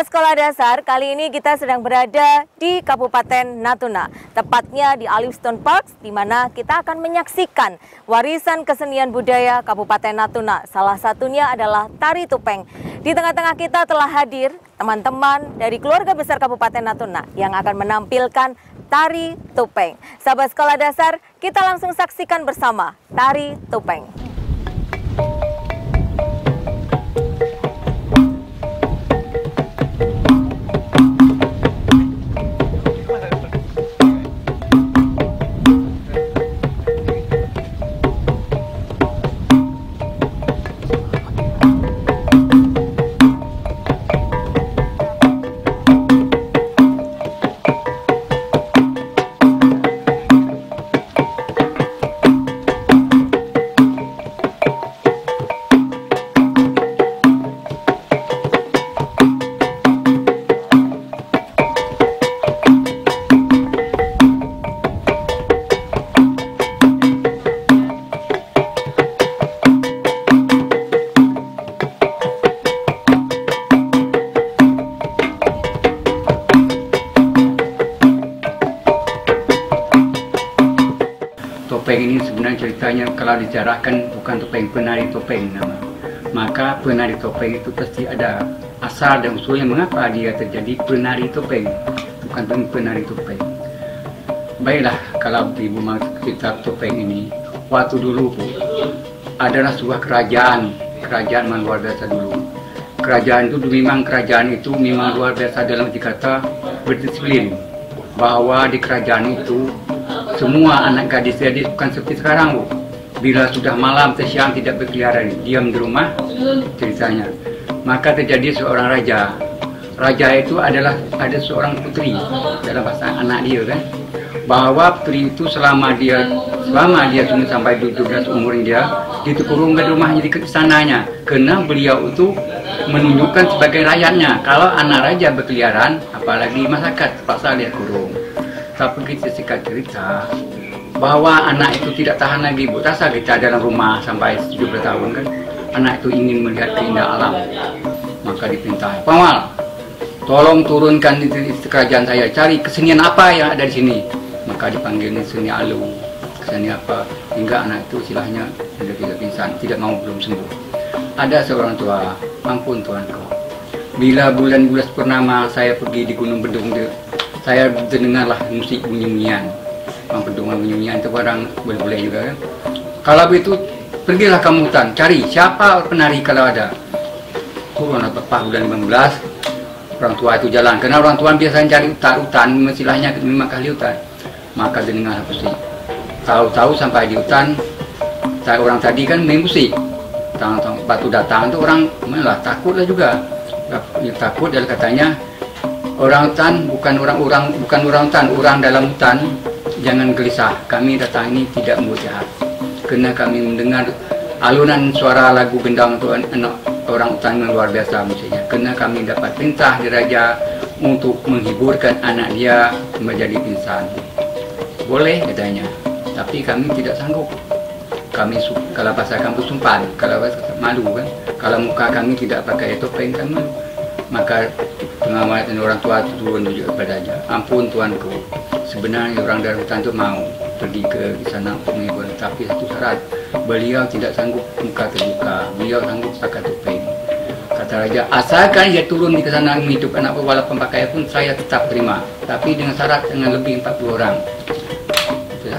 Sahabat sekolah dasar, kali ini kita sedang berada di Kabupaten Natuna, tepatnya di Alivstone Park, di mana kita akan menyaksikan warisan kesenian budaya Kabupaten Natuna. Salah satunya adalah tari topeng. Di tengah-tengah kita telah hadir teman-teman dari keluarga besar Kabupaten Natuna yang akan menampilkan tari topeng. Sahabat sekolah dasar, kita langsung saksikan bersama tari topeng. Topeng ini sebenarnya ceritanya kalau dijarahkan bukan topeng, penari topeng nama. Maka penari topeng itu pasti ada asal dan usulnya mengapa dia terjadi penari topeng, bukan penari topeng. Baiklah, kalau ibu mau cerita topeng ini, waktu dulu adalah sebuah kerajaan yang luar biasa dulu. Kerajaan itu memang luar biasa dalam dikata berdisiplin, bahwa di kerajaan itu semua anak gadis-gadis bukan seperti sekarang, Bu. Bila sudah malam siang tidak berkeliaran, diam di rumah ceritanya. Maka terjadi seorang raja. Raja itu ada seorang putri dalam bahasa anak dia kan. Bahwa putri itu selama dia cuma sampai 17 umur dia dikurungkan rumahnya di istananya. Karena beliau itu menunjukkan sebagai rakyatnya. Kalau anak raja berkeliaran, apalagi masyarakat terpaksa dia kurung. Tapi kita singkat cerita bahwa anak itu tidak tahan lagi, Bu. Rasa kita dalam rumah sampai 17 tahun kan, anak itu ingin melihat keindahan alam. Maka dipintai, "Pamal, tolong turunkan di kerajaan saya, cari kesenian apa yang ada di sini." Maka dipanggil seni alu, seni apa, hingga anak itu istilahnya sudah tidak pingsan, tidak mau belum sembuh. Ada seorang tua, "Ampun tuanku, bila bulan-bulan purnama saya pergi di Gunung Bedung, saya dengarlah musik bunyi-bunyian. Bunyi-bunyian itu orang boleh-boleh juga kan. Kalau begitu, pergilah kamu hutan, cari siapa penari kalau ada." Turun tepat bulan 15, orang tua itu jalan. Karena orang tua biasanya cari hutan, istilahnya 5 kali hutan. Maka dengarlah musik. Tahu-tahu sampai di hutan, orang tadi kan main musik. Batu datang itu orang malah takutlah juga. Takut dan katanya, orang hutan bukan orang hutan, orang dalam hutan jangan gelisah. Kami datang ini tidak membuat jahat. Karena kami mendengar alunan suara lagu gendang itu anak orang hutan yang luar biasa musiknya. Karena kami dapat perintah dari raja untuk menghiburkan anak dia menjadi pingsan. Boleh katanya, tapi kami tidak sanggup. Kami kalau bahasa kampus sumpan, kalau bahasa malu kan. Kalau muka kami tidak pakai topeng kan malu. Maka pengamat dan orang tua itu menunjuk kepadanya, "Ampun tuanku, sebenarnya orang dari hutan itu mau pergi ke sana untuk menghibur, tapi satu syarat, beliau tidak sanggup muka terbuka, beliau sanggup pakai topeng." Kata raja, "Asalkan dia turun di sana menghidup anak walaupun pakai pun saya tetap terima, tapi dengan syarat dengan lebih 40 orang."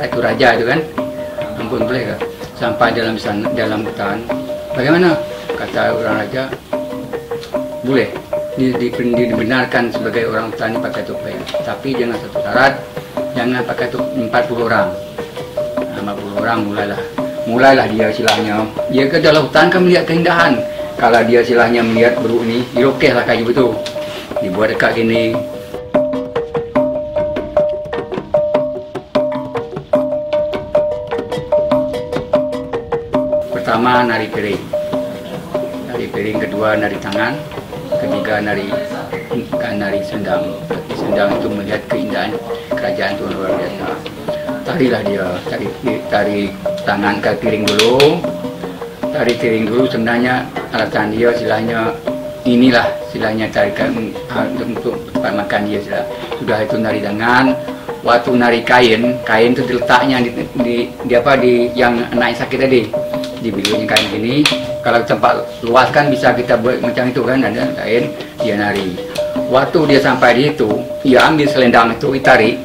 Itu raja itu kan, "Ampun boleh kah?" Sampai dalam hutan, "Bagaimana?" Kata orang raja, "Boleh. Dibenarkan sebagai orang hutan pakai topeng, tapi dengan satu syarat, jangan pakai 40 orang. 40 orang mulailah dia silahnya. Dia ke dalam hutan kan melihat keindahan. Kalau dia silahnya melihat beruk ini, dilukislah kayu itu, dibuat dekat gini. Pertama nari piring, kedua nari tangan, ketiga nari sendang. Sendang itu melihat keindahan kerajaan itu luar biasa. Tarilah dia, tari tangan ke piring dulu. Tari piring dulu sebenarnya alasan dia silahnya inilah istilahnya tarikan untuk tempat makan dia sudah itu nari dengan waktu nari kain itu diletaknya di apa di yang naik sakit tadi di bilunya kain gini. Kalau tempat luas kan bisa kita buat macam itu kan, ada kain dia nari. Waktu dia sampai di itu, dia ambil selendang itu ditarik.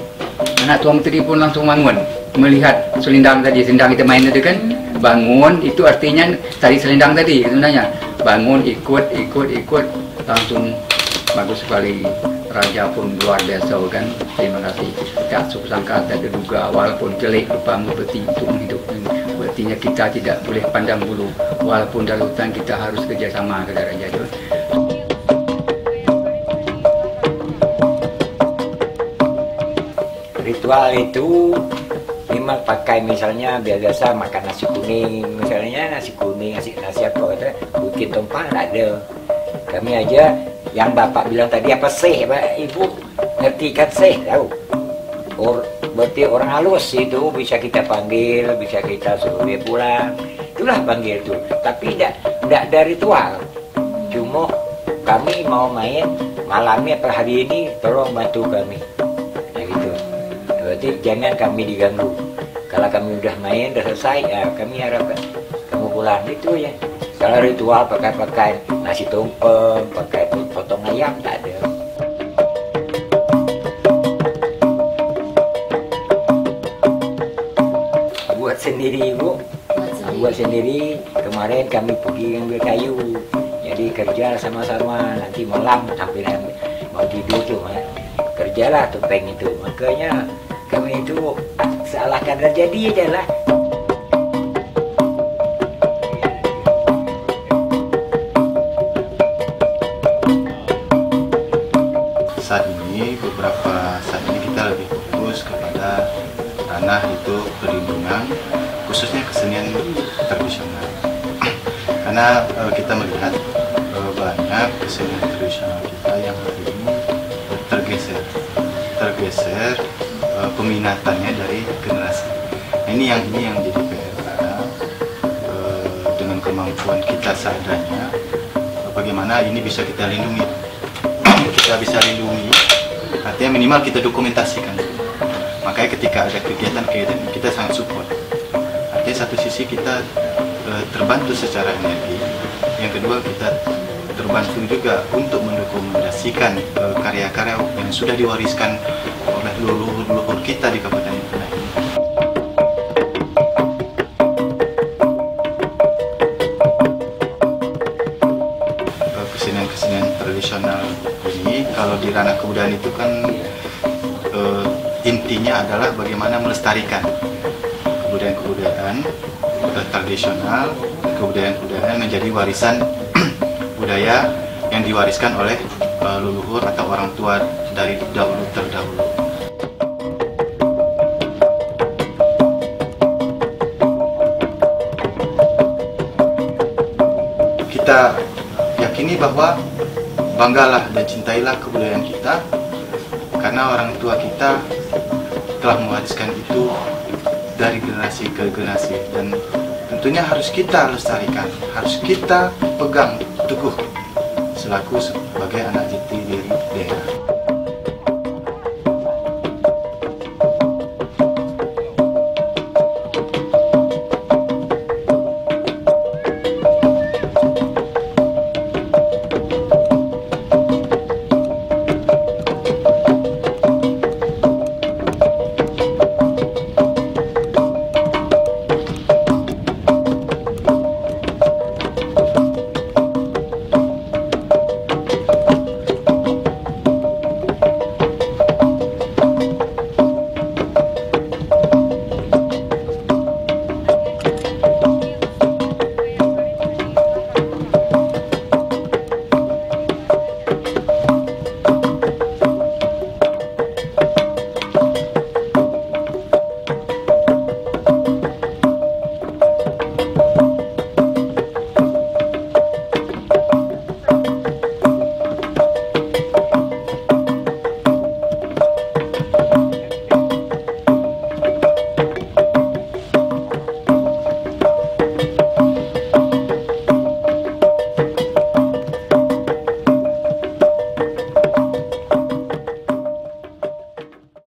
Anak tuang tadi pun langsung bangun melihat selendang tadi, selendang kita main tadi kan, bangun itu artinya tarik selendang tadi sebenarnya. Bangun ikut langsung bagus sekali. Raja pun luar biasa kan. Terima kasih. Tak sangka tak terduga walaupun jelek rupamu peti untuk menghidupkan. Berartinya kita tidak boleh pandang bulu. Walaupun dalam hutan kita harus kerjasama kata Raja itu. Ritual itu memang pakai misalnya biasa makan nasi kuning, misalnya nasi kuning, nasi apa kata, bikin tumpah tak ada. Kami aja yang bapak bilang tadi apa seh, ibu ngerti kan seh tahu? Berarti orang halus itu bisa kita panggil, bisa kita suruh dia pulang. Itulah panggil itu. Tapi tidak ada ritual. Cuma kami mau main malamnya per hari ini, tolong bantu kami. Nah gitu. Berarti jangan kami diganggu. Kalau kami udah main, udah selesai, ya kami harapkan kamu pulang itu ya. Kalau ritual pakai nasi tumpeng, pakai potong ayam tak ada. Buat sendiri ibu, buat sendiri. Kemarin kami pergi ambil kayu, jadi kerja sama-sama. Nanti malam sampai mau tidur tuh, kerjalah topeng itu. Makanya kami itu salah kadar jadi aja lah. Saat ini kita lebih fokus kepada ranah itu perlindungan, khususnya kesenian tradisional. Karena kita melihat banyak kesenian tradisional kita yang hari ini tergeser peminatannya dari generasi. Nah, ini yang jadi PR kita, dengan kemampuan kita seadanya, bagaimana ini bisa kita lindungi. Kita bisa lindungi, artinya minimal kita dokumentasikan. Makanya ketika ada kegiatan kita sangat support. Artinya satu sisi kita terbantu secara energi, yang kedua kita terbantu juga untuk mendokumentasikan karya-karya yang sudah diwariskan oleh leluhur kita di Kabupaten Natuna ini. Kesenian tradisional ini kalau di ranah kebudayaan itu kan intinya adalah bagaimana melestarikan kebudayaan tradisional, kebudayaan menjadi warisan budaya yang diwariskan oleh leluhur atau orang tua dari dahulu terdahulu. Kita yakini bahwa banggalah dan cintailah kebudayaan kita, karena orang tua kita telah mewariskan itu dari generasi ke generasi, dan tentunya harus kita lestarikan, harus kita pegang teguh selaku sebagai anak